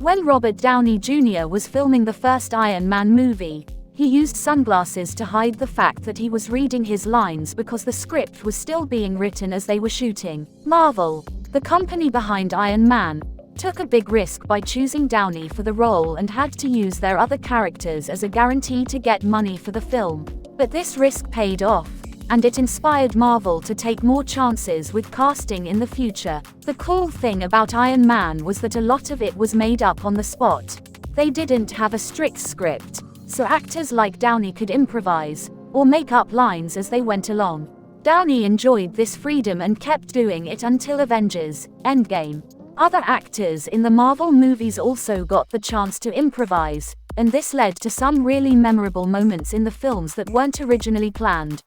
When Robert Downey Jr. was filming the first Iron Man movie, he used sunglasses to hide the fact that he was reading his lines because the script was still being written as they were shooting. Marvel, the company behind Iron Man, took a big risk by choosing Downey for the role and had to use their other characters as a guarantee to get money for the film. But this risk paid off, and it inspired Marvel to take more chances with casting in the future. The cool thing about Iron Man was that a lot of it was made up on the spot. They didn't have a strict script, so actors like Downey could improvise, or make up lines as they went along. Downey enjoyed this freedom and kept doing it until Avengers: Endgame. Other actors in the Marvel movies also got the chance to improvise, and this led to some really memorable moments in the films that weren't originally planned.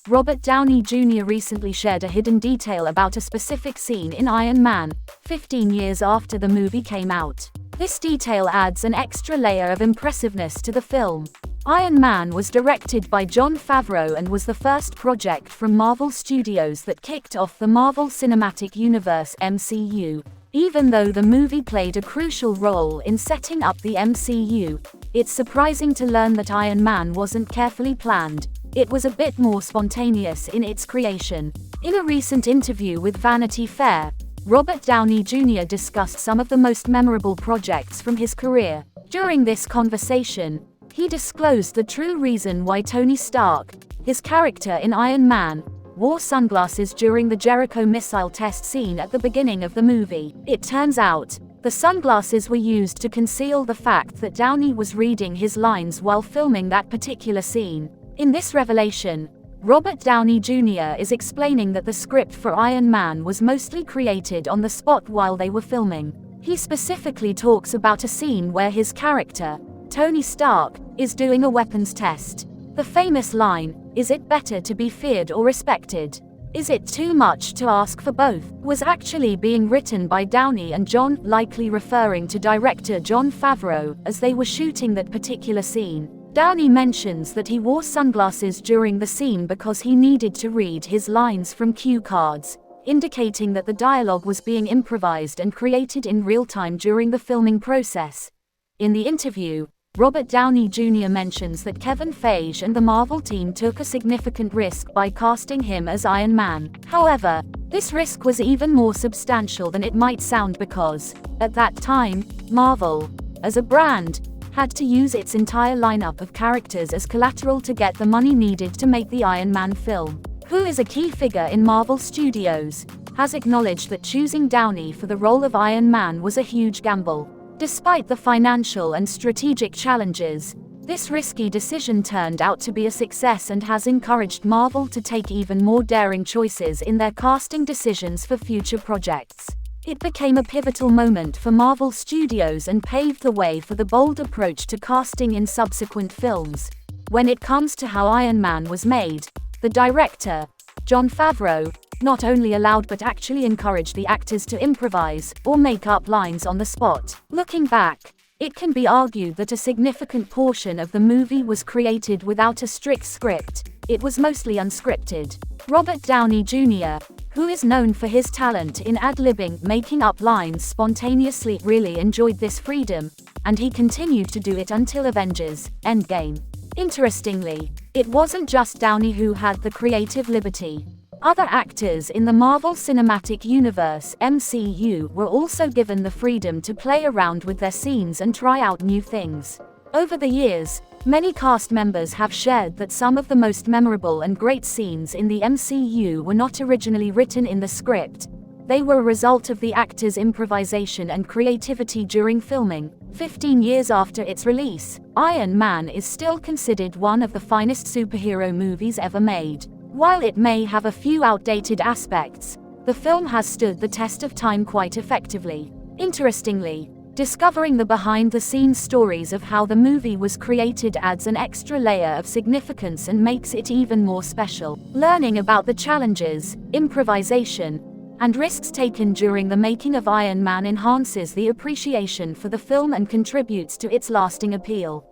Robert Downey Jr. recently shared a hidden detail about a specific scene in Iron Man, 15 years after the movie came out. This detail adds an extra layer of impressiveness to the film. Iron Man was directed by Jon Favreau and was the first project from Marvel Studios that kicked off the Marvel Cinematic Universe (MCU). Even though the movie played a crucial role in setting up the MCU, it's surprising to learn that Iron Man wasn't carefully planned. It was a bit more spontaneous in its creation. In a recent interview with Vanity Fair, Robert Downey Jr. discussed some of the most memorable projects from his career. During this conversation, he disclosed the true reason why Tony Stark, his character in Iron Man, wore sunglasses during the Jericho missile test scene at the beginning of the movie. It turns out, the sunglasses were used to conceal the fact that Downey was reading his lines while filming that particular scene. In this revelation, Robert Downey Jr. is explaining that the script for Iron Man was mostly created on the spot while they were filming. He specifically talks about a scene where his character, Tony Stark, is doing a weapons test. The famous line, "Is it better to be feared or respected? Is it too much to ask for both?" was actually being written by Downey and Jon, likely referring to director Jon Favreau, as they were shooting that particular scene. Downey mentions that he wore sunglasses during the scene because he needed to read his lines from cue cards, indicating that the dialogue was being improvised and created in real time during the filming process. In the interview, Robert Downey Jr. mentions that Kevin Feige and the Marvel team took a significant risk by casting him as Iron Man. However, this risk was even more substantial than it might sound because, at that time, Marvel, as a brand, had to use its entire lineup of characters as collateral to get the money needed to make the Iron Man film. Who is a key figure in Marvel Studios, has acknowledged that choosing Downey for the role of Iron Man was a huge gamble. Despite the financial and strategic challenges, this risky decision turned out to be a success and has encouraged Marvel to take even more daring choices in their casting decisions for future projects. It became a pivotal moment for Marvel Studios and paved the way for the bold approach to casting in subsequent films. When it comes to how Iron Man was made, the director, Jon Favreau, not only allowed but actually encouraged the actors to improvise or make up lines on the spot. Looking back, it can be argued that a significant portion of the movie was created without a strict script. It was mostly unscripted. Robert Downey Jr., who is known for his talent in ad-libbing, making up lines spontaneously, really enjoyed this freedom, and he continued to do it until Avengers: Endgame. Interestingly, it wasn't just Downey who had the creative liberty. Other actors in the Marvel Cinematic Universe (MCU) were also given the freedom to play around with their scenes and try out new things. Over the years, many cast members have shared that some of the most memorable and great scenes in the MCU were not originally written in the script. They were a result of the actors' improvisation and creativity during filming. 15 years after its release, Iron Man is still considered one of the finest superhero movies ever made. While it may have a few outdated aspects, the film has stood the test of time quite effectively. Interestingly, discovering the behind-the-scenes stories of how the movie was created adds an extra layer of significance and makes it even more special. Learning about the challenges, improvisation, and risks taken during the making of Iron Man enhances the appreciation for the film and contributes to its lasting appeal.